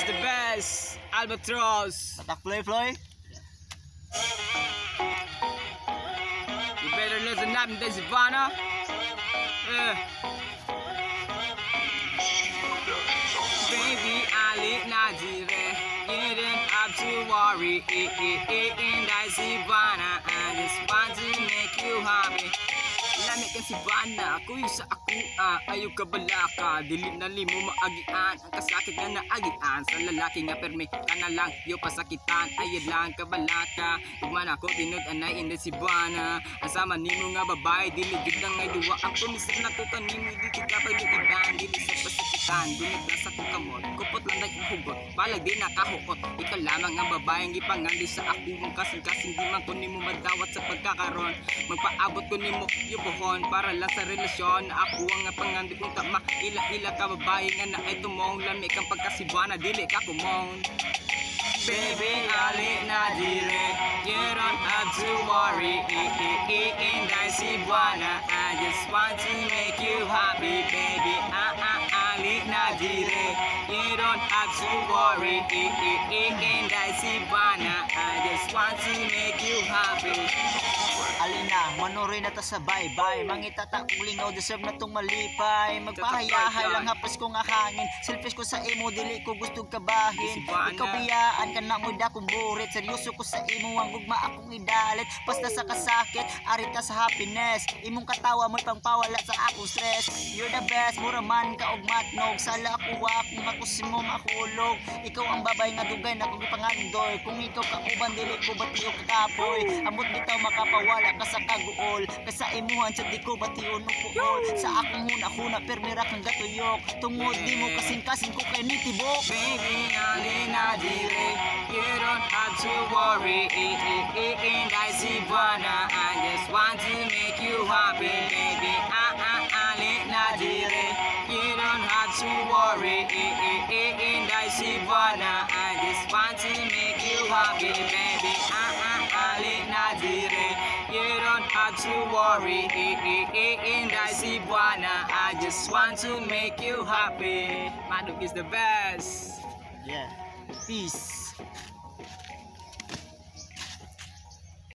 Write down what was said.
is the best. Albatross. Tatak Floy. You better listen up in this Ivana. Baby, Ali Najire. You didn't have to worry. In this Ivana. I just want to make you happy. Lamig ka si Bana, ako'y sa ako ayaw ka balaka, dili na limo maagian, ang kasakit na naagian, sa lalaki nga perme ka na lang, yo pasakitan, ayad lang ka balaka, ugman ako tinod anay hindi si Bana, asama nimo nga babae, dili gid na ngay duwa, ang pumisip na ko kanimo, di kita pagliiban, dili sa pasakitan, dunit na sa kukamot, kupot lang na hugot, balag di nakahukot, ikaw lamang ang babaeng ipangandi sa ako, mong kasing-kasing di man ko nimo madawat sa pagkakaroon, magpaabot ko nimo, yo buhon para lang sa relasyon ako ang pangandi kong tama ila ka babae nga na ay tumong lamig ang pagkasibana dili ka kumong baby ali na dili you don't have to worry in Sibwana I just want to make you happy baby ali na dili you don't have to worry in Sibwana I just want to make you happy. Alina, manuroy na ta sa bye-bye. Mangitata kong lingaw, deserve na tong malipay. Magpahayahay lang hapas ko nga hangin. Selfish ko sa imo, dili ko gusto kabahin. Ikaw biyaan ka na mo'y dakong burit. Seryoso ko sa imo, ang gugma akong idalit. Basta sa kasakit, arit ka sa happiness. Imong katawa mo'y pangpawala sa akong stress. You're the best, mura man ka og matnog. Sala ako kung ako si mo makulog. Ikaw ang babay nga dugay na kong ipangandoy. Kung ikaw ka uban, dili ko batiyo kakapoy. Amot bitaw makapawala ka sa kaguol, kasa imuhan sa di ko batiyon upuol. Sa akong huna-huna permira kang gatuyok, tungod di mo kasing-kasing ko kay nitibok. Baby, alina dire, you don't have to worry in Sibwana I just want to make you happy baby, alina dire, you don't have to worry in Sibwana I just want to make you happy baby, alina dire, you don't have to worry in Sibwana I just want to make you happy. Maduk is the best. Yeah, peace.